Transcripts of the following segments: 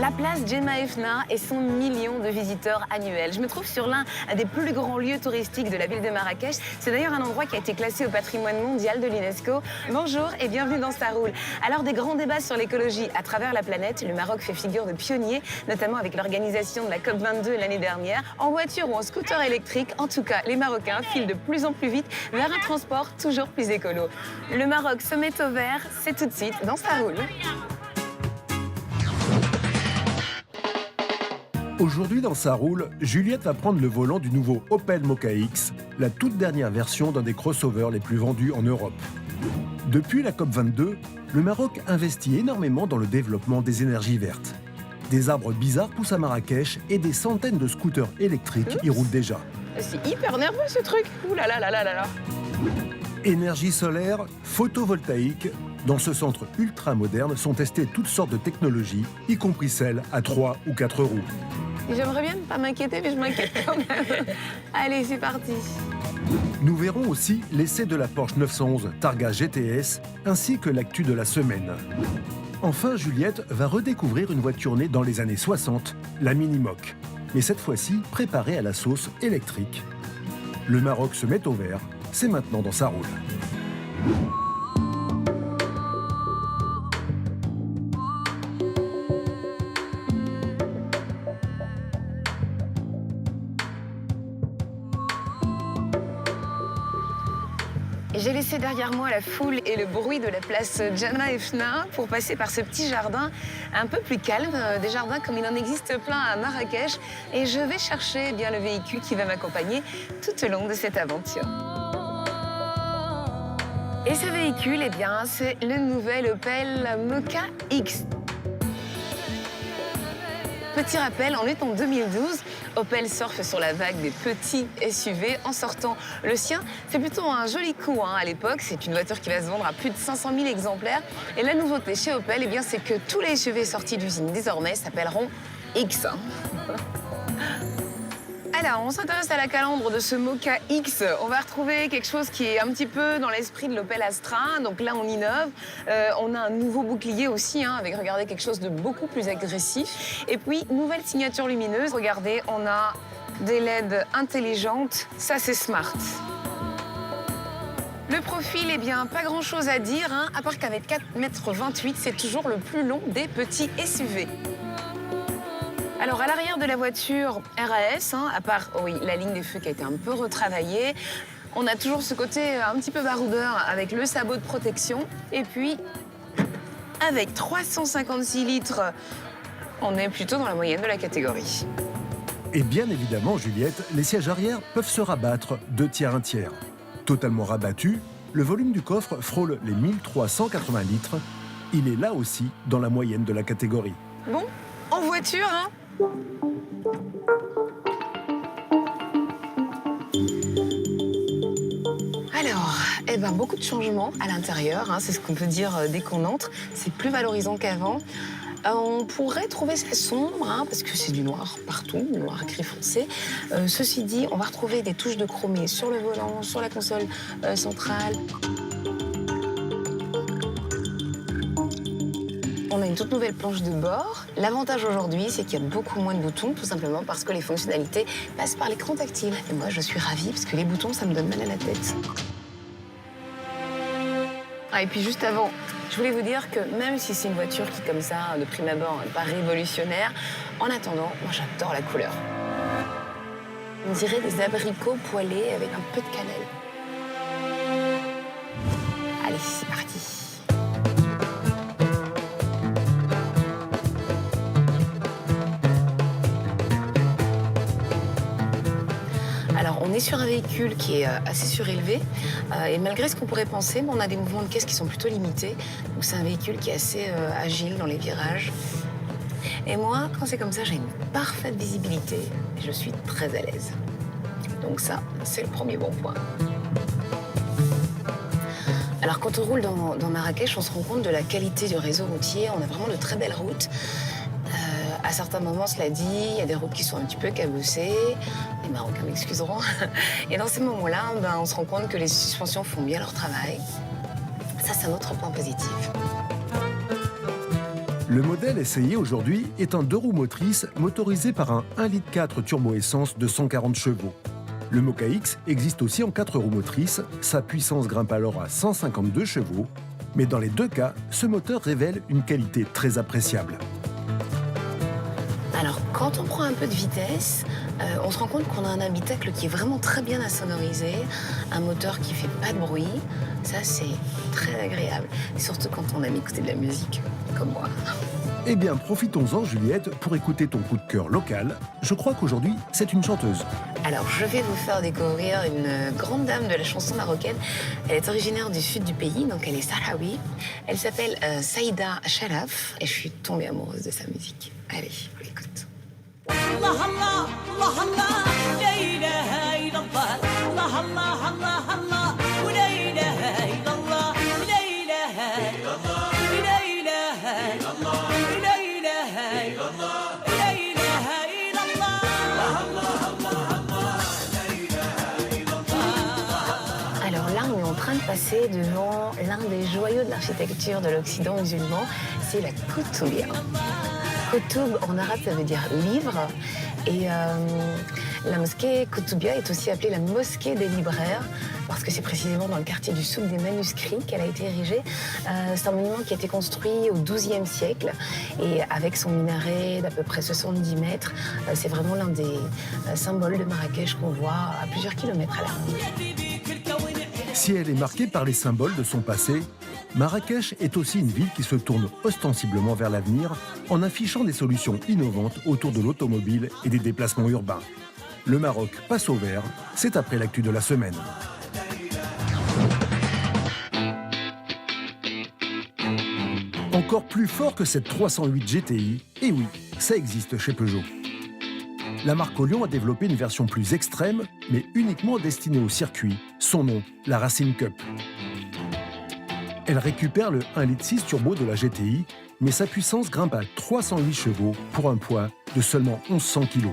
La place Djemma Efna et son million de visiteurs annuels. Je me trouve sur l'un des plus grands lieux touristiques de la ville de Marrakech. C'est d'ailleurs un endroit qui a été classé au patrimoine mondial de l'UNESCO. Bonjour et bienvenue dans Ça roule. Alors des grands débats sur l'écologie à travers la planète, le Maroc fait figure de pionnier, notamment avec l'organisation de la COP22 l'année dernière. En voiture ou en scooter électrique, en tout cas, les Marocains filent de plus en plus vite vers un transport toujours plus écolo. Le Maroc se met au vert, c'est tout de suite dans Ça roule. Aujourd'hui dans Ça roule, Juliette va prendre le volant du nouveau Opel Mokka X, la toute dernière version d'un des crossovers les plus vendus en Europe. Depuis la COP22, le Maroc investit énormément dans le développement des énergies vertes. Des arbres bizarres poussent à Marrakech et des centaines de scooters électriques y roulent déjà. C'est hyper nerveux ce truc. Ouh là là là là là là. Énergie solaire, photovoltaïque, dans ce centre ultra moderne sont testées toutes sortes de technologies, y compris celles à 3 ou 4 roues. J'aimerais bien ne pas m'inquiéter, mais je m'inquiète quand même. Allez, c'est parti. Nous verrons aussi l'essai de la Porsche 911 Targa GTS, ainsi que l'actu de la semaine. Enfin, Juliette va redécouvrir une voiture née dans les années 60, la Minimoc, mais cette fois-ci préparée à la sauce électrique. Le Maroc se met au vert, c'est maintenant dans Ça roule. J'ai laissé derrière moi la foule et le bruit de la place Djemma Efna pour passer par ce petit jardin un peu plus calme, des jardins comme il en existe plein à Marrakech. Et je vais chercher bien le véhicule qui va m'accompagner tout au long de cette aventure. Et ce véhicule, eh bien, c'est le nouvel Opel Mokka X. Petit rappel, on est en 2012. Opel surfe sur la vague des petits SUV en sortant le sien. C'est plutôt un joli coup à l'époque. C'est une voiture qui va se vendre à plus de 500 000 exemplaires. Et la nouveauté chez Opel, eh bien, c'est que tous les SUV sortis d'usine désormais s'appelleront X. Alors, on s'intéresse à la calandre de ce Mokka X. On va retrouver quelque chose qui est un petit peu dans l'esprit de l'Opel Astra. Donc là, on innove. On a un nouveau bouclier aussi, avec, regardez, quelque chose de beaucoup plus agressif. Et puis, nouvelle signature lumineuse. Regardez, on a des LED intelligentes. Ça, c'est smart. Le profil, eh bien, pas grand-chose à dire, à part qu'avec 4,28 m, c'est toujours le plus long des petits SUV. Alors, à l'arrière de la voiture RAS, à part la ligne des feux qui a été un peu retravaillée, on a toujours ce côté un petit peu baroudeur avec le sabot de protection. Et puis, avec 356 litres, on est plutôt dans la moyenne de la catégorie. Et bien évidemment, Juliette, les sièges arrière peuvent se rabattre 2 tiers, 1 tiers. Totalement rabattu, le volume du coffre frôle les 1380 litres. Il est là aussi dans la moyenne de la catégorie. Bon, en voiture, Alors, beaucoup de changements à l'intérieur, c'est ce qu'on peut dire dès qu'on entre. C'est plus valorisant qu'avant. On pourrait trouver ça sombre, parce que c'est du noir partout, noir gris foncé. Ceci dit, on va retrouver des touches de chromé sur le volant, sur la console centrale. On a une toute nouvelle planche de bord. L'avantage aujourd'hui, c'est qu'il y a beaucoup moins de boutons, tout simplement parce que les fonctionnalités passent par l'écran tactile. Et moi, je suis ravie, parce que les boutons, ça me donne mal à la tête. Et puis juste avant, je voulais vous dire que même si c'est une voiture qui, comme ça, de prime abord, n'est pas révolutionnaire, en attendant, moi, j'adore la couleur. On dirait des abricots poêlés avec un peu de cannelle. Allez, c'est parti. Alors, on est sur un véhicule qui est assez surélevé. Et malgré ce qu'on pourrait penser, on a des mouvements de caisse qui sont plutôt limités. Donc, c'est un véhicule qui est assez agile dans les virages. Et moi, quand c'est comme ça, j'ai une parfaite visibilité. Et je suis très à l'aise. Donc ça, c'est le premier bon point. Alors, quand on roule dans Marrakech, on se rend compte de la qualité du réseau routier. On a vraiment de très belles routes. À certains moments, cela dit, il y a des routes qui sont un petit peu cabossées. Les Marocains m'excuseront. Et dans ces moments-là, on se rend compte que les suspensions font bien leur travail. Ça, c'est un autre point positif. Le modèle essayé aujourd'hui est un 2 roues motrices motorisé par un 1,4 litre turbo-essence de 140 chevaux. Le Moka X existe aussi en 4 roues motrices, sa puissance grimpe alors à 152 chevaux, mais dans les deux cas, ce moteur révèle une qualité très appréciable. Alors, quand on prend un peu de vitesse, on se rend compte qu'on a un habitacle qui est vraiment très bien insonorisé, un moteur qui fait pas de bruit. Ça, c'est très agréable, surtout quand on aime écouter de la musique, comme moi. Eh bien, profitons-en, Juliette, pour écouter ton coup de cœur local. Je crois qu'aujourd'hui, c'est une chanteuse. Alors, je vais vous faire découvrir une grande dame de la chanson marocaine. Elle est originaire du sud du pays, donc elle est sahraoui. Elle s'appelle Saïda Sharaf et je suis tombée amoureuse de sa musique. Allez, on l'écoute. الله الله الله الله لا إله إلا الله الله الله الله الله ولا إله إلا الله لا إله إلا الله لا إله إلا الله لا إله إلا الله لا إله إلا الله الله الله الله لا إله إلا الله. Alors là, on est en train de passer devant l'un des joyaux de l'architecture de l'Occident musulman, c'est la Koutoubia. Koutoub, en arabe, ça veut dire livre. Et la mosquée Koutoubia est aussi appelée la mosquée des libraires, parce que c'est précisément dans le quartier du souk des manuscrits qu'elle a été érigée. C'est un monument qui a été construit au XIIe siècle, et avec son minaret d'à peu près 70 mètres, c'est vraiment l'un des symboles de Marrakech qu'on voit à plusieurs kilomètres à la ronde. Si elle est marquée par les symboles de son passé, Marrakech est aussi une ville qui se tourne ostensiblement vers l'avenir en affichant des solutions innovantes autour de l'automobile et des déplacements urbains. Le Maroc passe au vert, c'est après l'actu de la semaine. Encore plus fort que cette 308 GTI, et oui, ça existe chez Peugeot. La marque Olion a développé une version plus extrême, mais uniquement destinée au circuit. Son nom, la Racing Cup. Elle récupère le 1,6 litre turbo de la GTI, mais sa puissance grimpe à 308 chevaux pour un poids de seulement 1100 kg.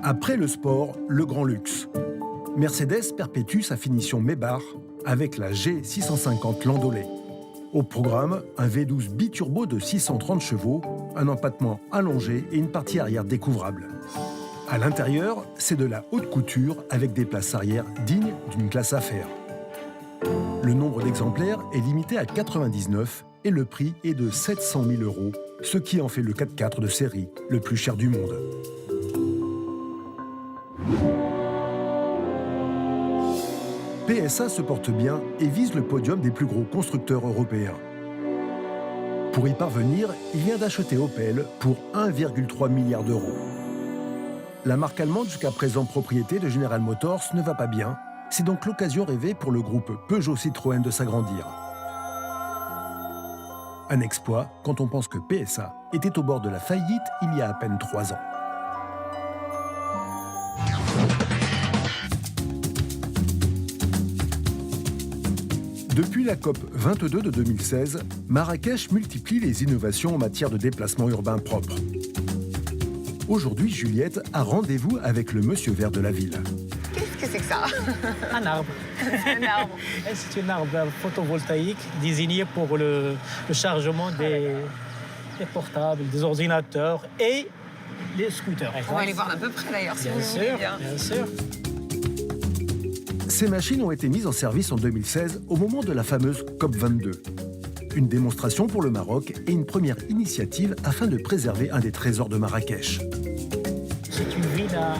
Après le sport, le grand luxe. Mercedes perpétue sa finition Maybach avec la G650 Landaulet. Au programme, un V12 biturbo de 630 chevaux, un empattement allongé et une partie arrière découvrable. À l'intérieur, c'est de la haute couture avec des places arrière dignes d'une classe affaires. Le nombre d'exemplaires est limité à 99 et le prix est de 700 000 €, ce qui en fait le 4x4 de série, le plus cher du monde. PSA se porte bien et vise le podium des plus gros constructeurs européens. Pour y parvenir, il vient d'acheter Opel pour 1,3 milliard €. La marque allemande, jusqu'à présent propriété de General Motors, ne va pas bien. C'est donc l'occasion rêvée pour le groupe Peugeot-Citroën de s'agrandir. Un exploit quand on pense que PSA était au bord de la faillite il y a à peine 3 ans. Depuis la COP 22 de 2016, Marrakech multiplie les innovations en matière de déplacement urbain propre. Aujourd'hui, Juliette a rendez-vous avec le monsieur vert de la ville. Qu'est-ce que c'est que ça? Un arbre. Un arbre. C'est un arbre photovoltaïque désigné pour le chargement des portables, des ordinateurs et les scooters. On va aller voir à peu près d'ailleurs, si Bien vous le voulez sûr, bien. bien sûr. Ces machines ont été mises en service en 2016 au moment de la fameuse COP 22. Une démonstration pour le Maroc et une première initiative afin de préserver un des trésors de Marrakech. C'est une ville à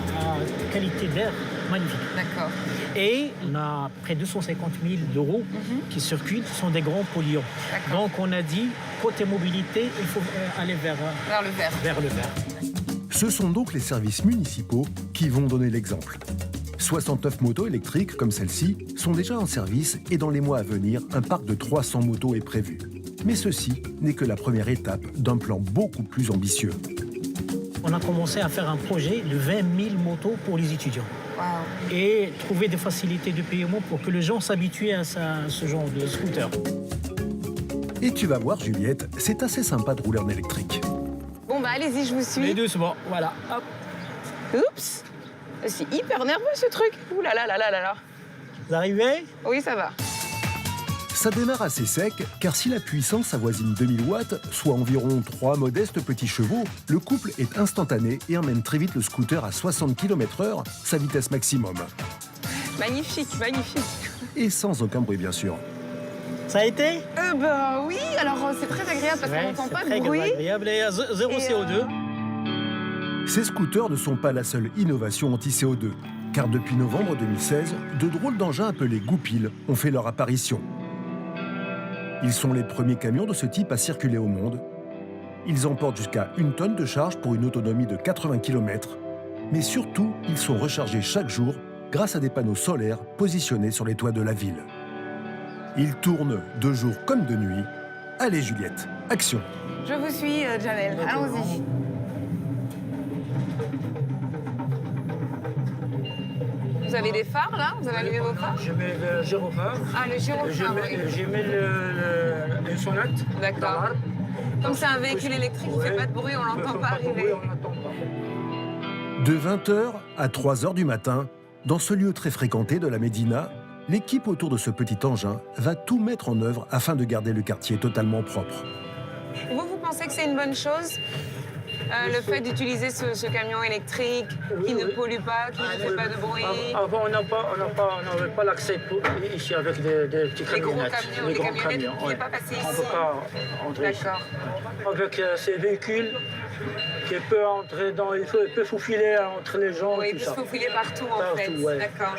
qualité d'air magnifique. D'accord. Et on a près de 250 000 € qui circulent, ce sont des grands polluants. D'accord. Donc on a dit, côté mobilité, il faut aller vers Vers le vert. le vert. Ce sont donc les services municipaux qui vont donner l'exemple. 69 motos électriques comme celle-ci sont déjà en service et dans les mois à venir, un parc de 300 motos est prévu. Mais ceci n'est que la première étape d'un plan beaucoup plus ambitieux. On a commencé à faire un projet de 20 000 motos pour les étudiants. Wow. Et trouver des facilités de paiement pour que les gens s'habituent à ce genre de scooter. Et tu vas voir, Juliette, c'est assez sympa de rouler en électrique. Bon, bah allez-y, je vous suis. Mais doucement, voilà. Hop. Oups. C'est hyper nerveux ce truc. Ouh là là là là là là. Vous arrivez? Oui, ça va. Ça démarre assez sec, car si la puissance avoisine 2000 watts, soit environ 3 modestes petits chevaux, le couple est instantané et emmène très vite le scooter à 60 km/h, sa vitesse maximum. Magnifique, magnifique. Et sans aucun bruit, bien sûr. Ça a été? Oui, alors c'est très agréable parce qu'on n'entend pas de Très bruit. agréable et zéro CO2. Ces scooters ne sont pas la seule innovation anti-CO2, car depuis novembre 2016, de drôles d'engins appelés Goupil ont fait leur apparition. Ils sont les premiers camions de ce type à circuler au monde. Ils emportent jusqu'à 1 tonne de charge pour une autonomie de 80 km. Mais surtout, ils sont rechargés chaque jour grâce à des panneaux solaires positionnés sur les toits de la ville. Ils tournent de jour comme de nuit. Allez Juliette, action! Je vous suis, Jamel. Allons-y. Vous avez des phares, là? Vous avez allumé vos phares? Je mets le gyrophare. Ah, le gyrophare, oui. Je mets une sonnette. D'accord. Comme c'est un véhicule électrique, il ne fait pas de bruit, on l'entend pas arriver. De 20h à 3h du matin, dans ce lieu très fréquenté de la Médina, l'équipe autour de ce petit engin va tout mettre en œuvre afin de garder le quartier totalement propre. Vous pensez que c'est une bonne chose? Le fait d'utiliser ce camion électrique qui ne pollue pas, qui ne fait pas de bruit. Avant, on n'avait pas l'accès ici avec des petits Les gros camionnettes. camions, les camionnettes, vous ne pouvez pas passer On ne ici. peut pas entrer ici. D'accord. Avec ces véhicules qui peut entrer dans, il peut faufiler entre les gens Oui, et il tout peut ça. se faufiler partout, en fait. ouais. D'accord.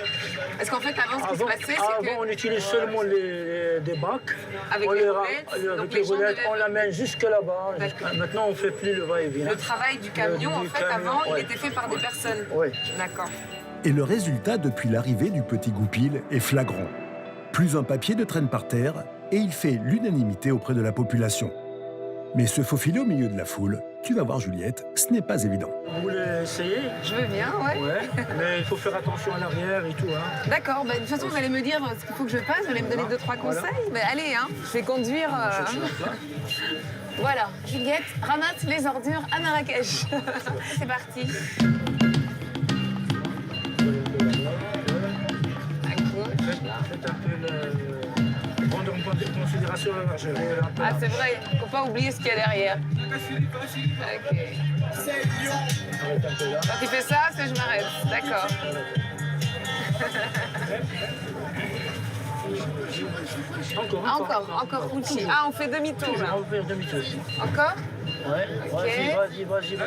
Parce qu'en fait, avant, ce qui se passait, c'est que... Avant, on utilise seulement des bacs. Avec On les ra- roulettes, avec donc les les gens roulettes, devaient- on l'amène jusque là-bas. D'accord. Maintenant, on ne fait plus le va-et-vient. Le travail du camion, Du en fait, camion, avant, ouais. il était fait par des personnes. Oui. D'accord. Et le résultat depuis l'arrivée du petit Goupil est flagrant. Plus un papier ne traîne par terre et il fait l'unanimité auprès de la population. Mais se faufiler au milieu de la foule, tu vas voir Juliette, ce n'est pas évident. Vous voulez essayer? Je veux bien, ouais. Ouais, mais il faut faire attention à l'arrière et tout. Hein. D'accord, bah, de toute façon, vous allez me dire ce qu'il faut que je fasse, vous allez me donner 2-3 Voilà. conseils. Mais allez, hein, je vais conduire. Voilà, Juliette ramasse les ordures à Marrakech. C'est parti. À gauche, là. Faites un peu le... Prendre en considération la margerie. Ah, c'est vrai, faut pas oublier ce qu'il y a derrière. Ok. Arrête un peu là. Quand tu fais ça, c'est je m'arrête. D'accord. Encore Gucci. Ah, on fait demi-tour là. On va faire demi-tour. Encore? Ouais, Ok. vas-y.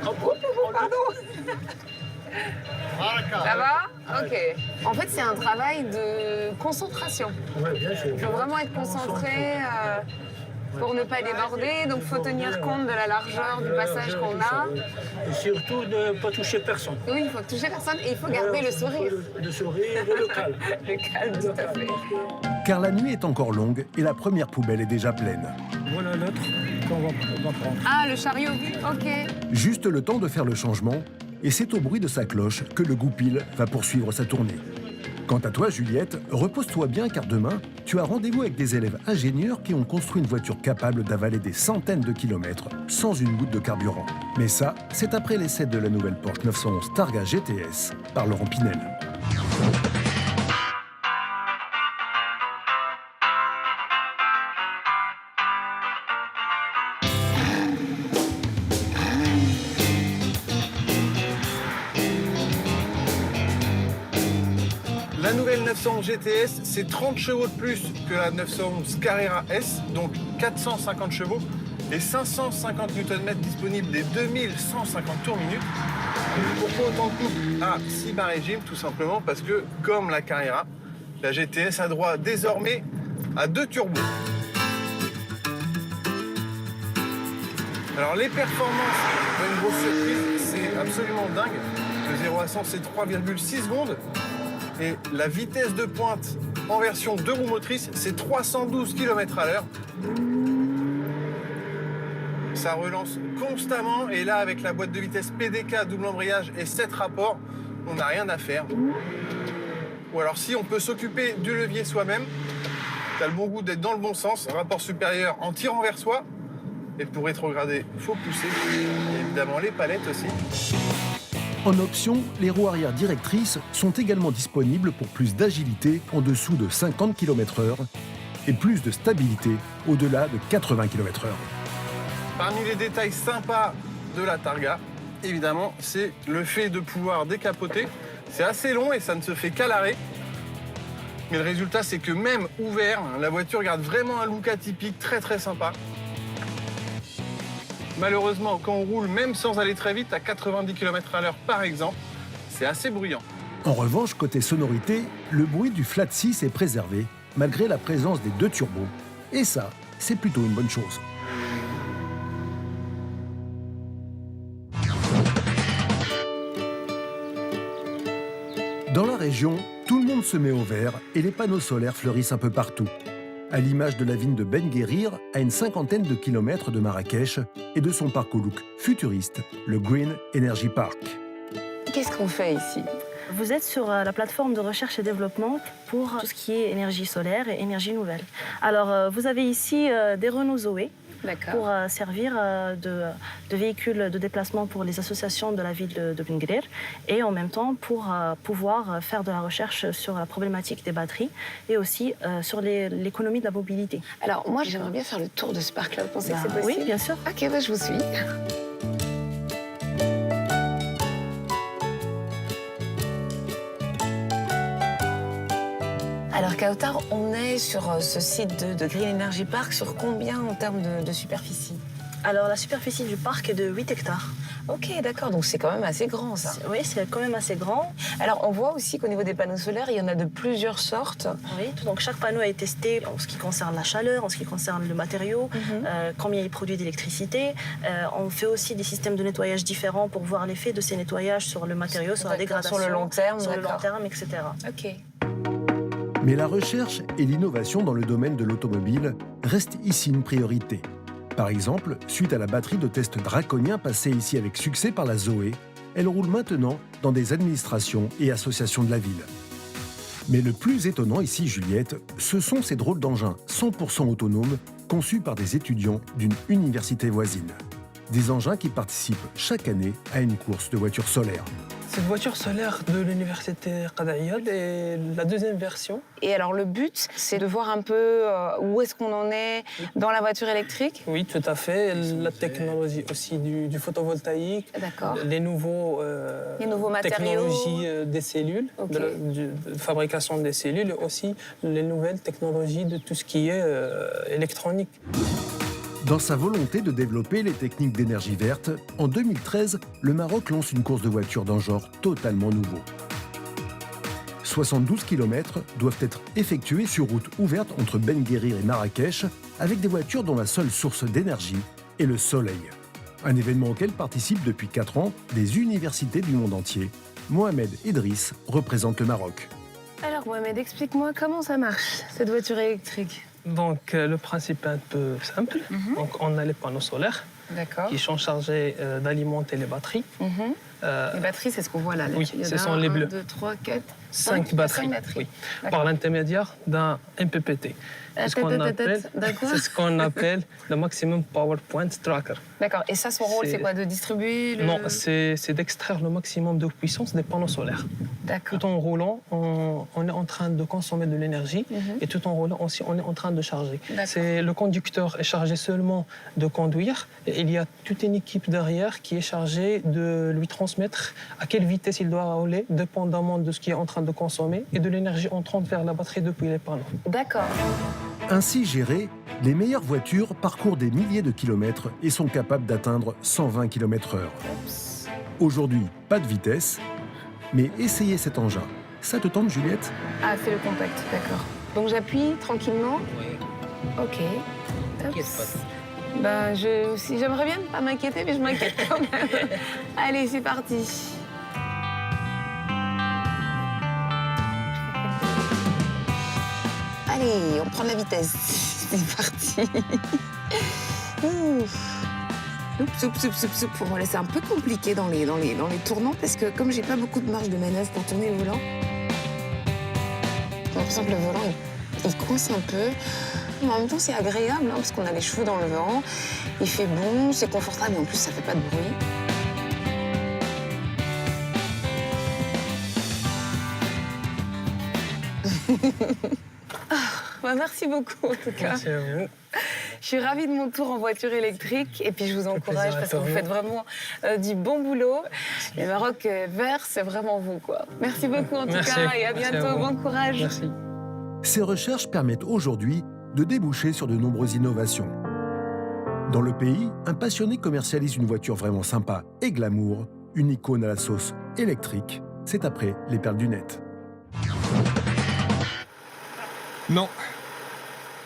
Hop. Pardon. Ça va? Ok. En fait, c'est un travail de concentration. Ouais, bien sûr. Il faut vraiment être concentré pour ne pas déborder. Donc, il faut tenir compte de la largeur du passage qu'on a. Et surtout ne pas toucher personne. Oui, il faut toucher personne et il faut garder le sourire. Le sourire et le calme. Le calme, tout à fait. Car la nuit est encore longue et la première poubelle est déjà pleine. Voilà l'autre qu'on va prendre. Ah, le chariot vide, ok. Juste le temps de faire le changement, et c'est au bruit de sa cloche que le Goupil va poursuivre sa tournée. Quant à toi, Juliette, repose-toi bien car demain, tu as rendez-vous avec des élèves ingénieurs qui ont construit une voiture capable d'avaler des centaines de kilomètres sans une goutte de carburant. Mais ça, c'est après l'essai de la nouvelle Porsche 911 Targa GTS par Laurent Pinel. La nouvelle 911 GTS, c'est 30 chevaux de plus que la 911 Carrera S, donc 450 chevaux et 550 Nm disponibles des 2150 tours minute. Pourquoi autant de couple à 6 bas régime? Tout simplement parce que, comme la Carrera, la GTS a droit désormais à 2 turbos. Alors les performances, une grosse surprise, c'est absolument dingue. De 0 à 100, c'est 3,6 secondes. Et la vitesse de pointe en version 2 roues motrices, c'est 312 km/h. Ça relance constamment. Et là, avec la boîte de vitesse PDK, double embrayage et 7 rapports, on n'a rien à faire. Ou alors, si on peut s'occuper du levier soi-même, tu as le bon goût d'être dans le bon sens. Rapport supérieur en tirant vers soi. Et pour rétrograder, il faut pousser. Et évidemment, les palettes aussi. En option, les roues arrière directrices sont également disponibles pour plus d'agilité en dessous de 50 km/h et plus de stabilité au-delà de 80 km/h. Parmi les détails sympas de la Targa, évidemment, c'est le fait de pouvoir décapoter. C'est assez long et ça ne se fait qu'à l'arrêt. Mais le résultat, c'est que même ouvert, la voiture garde vraiment un look atypique très très sympa. Malheureusement, quand on roule, même sans aller très vite, à 90 km/h par exemple, c'est assez bruyant. En revanche, côté sonorité, le bruit du flat 6 est préservé, malgré la présence des 2 turbos. Et ça, c'est plutôt une bonne chose. Dans la région, tout le monde se met au vert et les panneaux solaires fleurissent un peu partout. À l'image de la ville de Ben Guerir, à une 50aine de kilomètres de Marrakech, et de son parc au look futuriste, le Green Energy Park. Qu'est-ce qu'on fait ici? Vous êtes sur la plateforme de recherche et développement pour tout ce qui est énergie solaire et énergie nouvelle. Alors, vous avez ici des Renault Zoé pour servir de véhicules de déplacement pour les associations de la ville de Ben Guerir et en même temps pour pouvoir faire de la recherche sur la problématique des batteries et aussi sur l'économie de la mobilité. Alors moi, j'aimerais bien faire le tour de ce parc-là. Vous pensez que c'est possible? Oui, bien sûr. Ok, bah, je vous suis. Alors Kautar, on est sur ce site de Green Energy Park, sur combien en termes de superficie? Alors, la superficie du parc est de 8 hectares. Ok, d'accord, donc c'est quand même assez grand ça. Oui, c'est quand même assez grand. Alors on voit aussi qu'au niveau des panneaux solaires, il y en a de plusieurs sortes. Oui, donc chaque panneau a été testé en ce qui concerne la chaleur, en ce qui concerne le matériau, combien il produit d'électricité. On fait aussi des systèmes de nettoyage différents pour voir l'effet de ces nettoyages sur le matériau, sur la dégradation, sur le long terme, etc. Ok. Mais la recherche et l'innovation dans le domaine de l'automobile restent ici une priorité. Par exemple, suite à la batterie de tests draconiens passée ici avec succès par la Zoé, elle roule maintenant dans des administrations et associations de la ville. Mais le plus étonnant ici, Juliette, ce sont ces drôles d'engins 100% autonomes conçus par des étudiants d'une université voisine. Des engins qui participent chaque année à une course de voitures solaires. Cette voiture solaire de l'université Qada'iyad est la deuxième version. Et alors le but, c'est de voir un peu où est-ce qu'on en est dans la voiture électrique. Oui, tout à fait. La technologie aussi du photovoltaïque. D'accord. Les nouveaux matériaux. technologies des cellules, de fabrication des cellules, et aussi les nouvelles technologies de tout ce qui est électronique. Dans sa volonté de développer les techniques d'énergie verte, en 2013, le Maroc lance une course de voitures d'un genre totalement nouveau. 72 km doivent être effectués sur route ouverte entre Ben Guerir et Marrakech, avec des voitures dont la seule source d'énergie est le soleil. Un événement auquel participent depuis 4 ans des universités du monde entier. Mohamed Idriss représente le Maroc. Alors Mohamed, explique-moi comment ça marche, cette voiture électrique. Donc le principe est un peu simple. Donc on a les panneaux solaires qui sont chargés d'alimenter les batteries. Les batteries, c'est ce qu'on voit là. Oui, ce sont les bleus. 1, 2, 3, 4, 5 batteries. Oui, par l'intermédiaire d'un MPPT. C'est ce qu'on appelle le Maximum Power Point Tracker. D'accord. Et ça, son rôle, c'est quoi? De distribuer le... Non, c'est d'extraire le maximum de puissance des panneaux solaires. D'accord. Tout en roulant, on est en train de consommer de l'énergie et tout en roulant aussi, on est en train de charger. Le conducteur est chargé seulement de conduire et il y a toute une équipe derrière qui est chargée de lui transmettre à quelle vitesse il doit rouler, dépendamment de ce qu'il est en train de consommer et de l'énergie entrante vers la batterie depuis les panneaux. D'accord. Ainsi gérées, les meilleures voitures parcourent des milliers de kilomètres et sont capables d'atteindre 120 km/h. Aujourd'hui, pas de vitesse, mais essayez cet engin. Ça te tente, Juliette? Ah, c'est le contact, d'accord. Donc j'appuie tranquillement? Oui. Ok. Ben, j'aimerais bien ne pas m'inquiéter, mais je m'inquiète quand même. Allez, c'est parti. Allez, on prend de la vitesse. C'est parti. Pour moi, là, c'est un peu compliqué dans les tournants parce que comme j'ai pas beaucoup de marge de manœuvre pour tourner le volant, j'ai l'impression que le volant, il coince un peu. Mais en même temps, c'est agréable parce qu'on a les cheveux dans le vent. Il fait bon, c'est confortable et en plus, ça fait pas de bruit. Bah, merci beaucoup en tout cas. Merci à vous. Je suis ravie de mon tour en voiture électrique et puis je vous encourage parce que vous faites vraiment du bon boulot. Le Maroc vert, c'est vraiment vous, quoi. Merci beaucoup en tout cas et à bientôt. Bon courage. Merci. Ces recherches permettent aujourd'hui de déboucher sur de nombreuses innovations. Dans le pays, un passionné commercialise une voiture vraiment sympa et glamour, une icône à la sauce électrique. C'est après les perles du net. Non.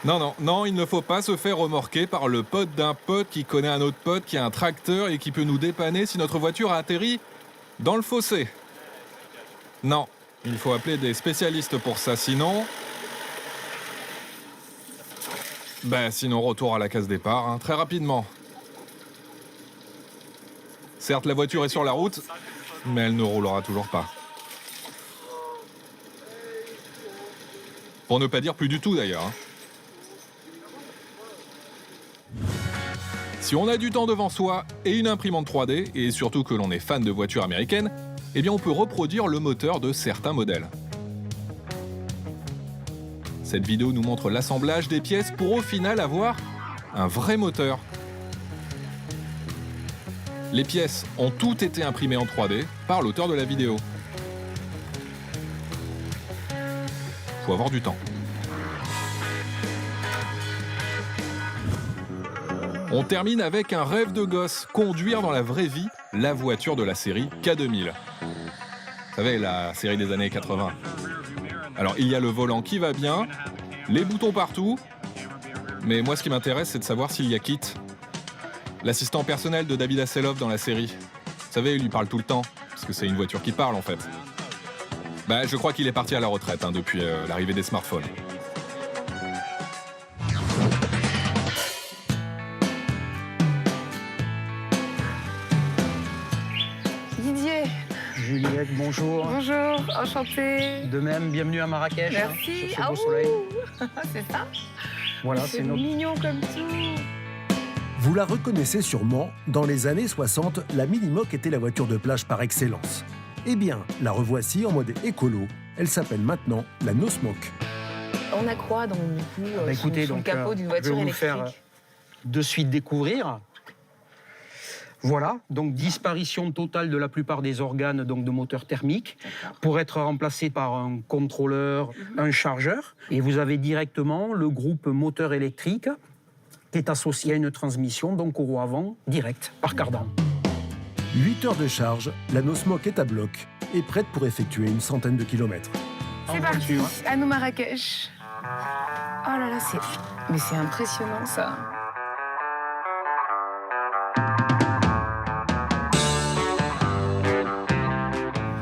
Non, il ne faut pas se faire remorquer par le pote d'un pote qui connaît un autre pote qui a un tracteur et qui peut nous dépanner si notre voiture a atterri dans le fossé. Non, il faut appeler des spécialistes pour ça, sinon... sinon retour à la case départ, hein, très rapidement. Certes, la voiture est sur la route, mais elle ne roulera toujours pas. Pour ne pas dire plus du tout d'ailleurs. Si on a du temps devant soi et une imprimante 3D, et surtout que l'on est fan de voitures américaines, eh bien on peut reproduire le moteur de certains modèles. Cette vidéo nous montre l'assemblage des pièces pour au final avoir un vrai moteur. Les pièces ont toutes été imprimées en 3D par l'auteur de la vidéo. Faut avoir du temps. On termine avec un rêve de gosse, conduire dans la vraie vie la voiture de la série K2000. Vous savez, la série des années 80. Alors, il y a le volant qui va bien, les boutons partout, mais moi, ce qui m'intéresse, c'est de savoir s'il y a Kit, l'assistant personnel de David Hasselhoff dans la série. Vous savez, il lui parle tout le temps, parce que c'est une voiture qui parle, en fait. Je crois qu'il est parti à la retraite, depuis l'arrivée des smartphones. Didier. Juliette, bonjour. Bonjour, enchantée. De même, bienvenue à Marrakech. Merci. Sur ce beau soleil. C'est ça. Voilà, c'est c'est notre... mignon comme tout. Vous la reconnaissez sûrement, dans les années 60, la Minimoc était la voiture de plage par excellence. Eh bien, la revoici en mode écolo. Elle s'appelle maintenant la No Smoke. On a quoi donc du coup écoutez, sous le capot d'une je voiture vais vous électrique? faire de suite découvrir. Voilà, donc disparition totale de la plupart des organes donc de moteur thermique pour être remplacé par un contrôleur, un chargeur. Et vous avez directement le groupe moteur électrique qui est associé à une transmission, donc au roue avant, direct, par cardan. 8 heures de charge, la No Smoke est à bloc et prête pour effectuer une centaine de kilomètres. C'est parti, à nous Marrakech. Oh là là, mais c'est impressionnant ça.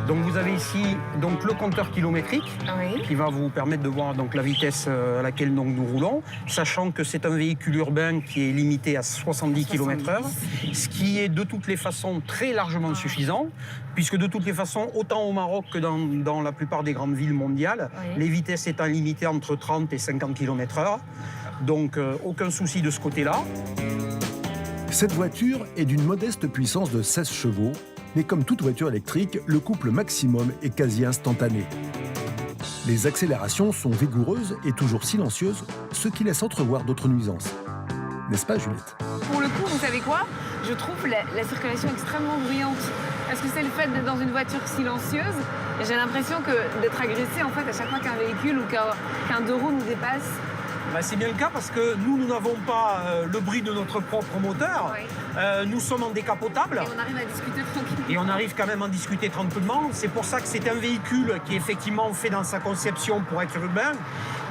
Donc vous avez ici donc, le compteur kilométrique qui va vous permettre de voir donc, la vitesse à laquelle donc, nous roulons, sachant que c'est un véhicule urbain qui est limité à 70 km/h, ce qui est de toutes les façons très largement suffisant, puisque de toutes les façons, autant au Maroc que dans la plupart des grandes villes mondiales, les vitesses étant limitées entre 30 et 50 km/h, donc aucun souci de ce côté-là. Cette voiture est d'une modeste puissance de 16 chevaux, mais comme toute voiture électrique, le couple maximum est quasi instantané. Les accélérations sont vigoureuses et toujours silencieuses, ce qui laisse entrevoir d'autres nuisances. N'est-ce pas, Juliette? Pour le coup, vous savez quoi? Je trouve la circulation extrêmement bruyante. Est-ce que c'est le fait d'être dans une voiture silencieuse? Et j'ai l'impression d'être agressé en fait à chaque fois qu'un véhicule ou qu'un deux roues nous dépasse. C'est bien le cas parce que nous n'avons pas le bruit de notre propre moteur. Nous sommes en décapotable. Et on arrive à discuter tranquillement. Et on arrive quand même à en discuter tranquillement. C'est pour ça que c'est un véhicule qui est effectivement fait dans sa conception pour être urbain,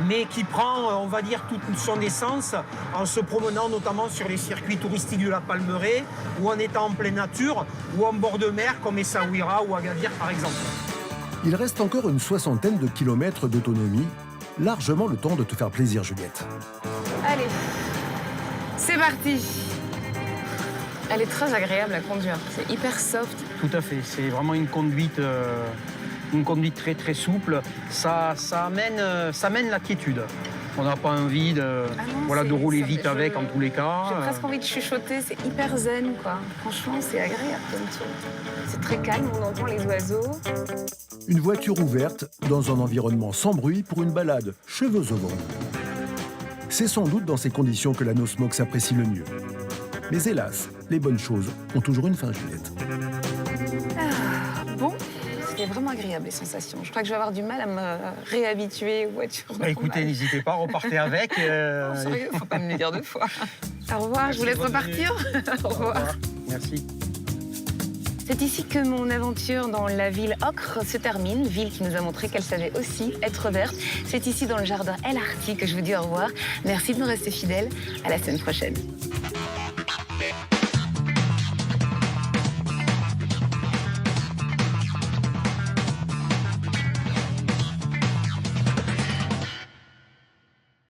mais qui prend, on va dire, toute son essence en se promenant notamment sur les circuits touristiques de la Palmeraie ou en étant en pleine nature ou en bord de mer comme Essaouira ou Agadir par exemple. Il reste encore une soixantaine de kilomètres d'autonomie, largement le temps de te faire plaisir, Juliette. Allez, c'est parti. Elle est très agréable à conduire, c'est hyper soft. Tout à fait, c'est vraiment une conduite très très souple. Ça amène la quiétude. On n'a pas envie de, non, de rouler ça- vite avec en tous les cas. J'ai presque envie de chuchoter, c'est hyper zen, quoi. Franchement, c'est agréable comme tout. C'est très calme, on entend les oiseaux. Une voiture ouverte dans un environnement sans bruit pour une balade cheveux au vent. C'est sans doute dans ces conditions que la NoSmoke s'apprécie le mieux. Mais hélas, les bonnes choses ont toujours une fin, Juliette. Bon, c'était vraiment agréable les sensations. Je crois que je vais avoir du mal à me réhabituer aux voitures. Écoutez, normales. n'hésitez pas, repartez avec. Oh, sérieux, faut pas me le dire deux fois. Au revoir, je vous laisse bonne repartir. Au revoir. Merci. C'est ici que mon aventure dans la ville Ocre se termine, ville qui nous a montré qu'elle savait aussi être verte. C'est ici dans le jardin El Arti que je vous dis au revoir. Merci de nous rester fidèles. À la semaine prochaine.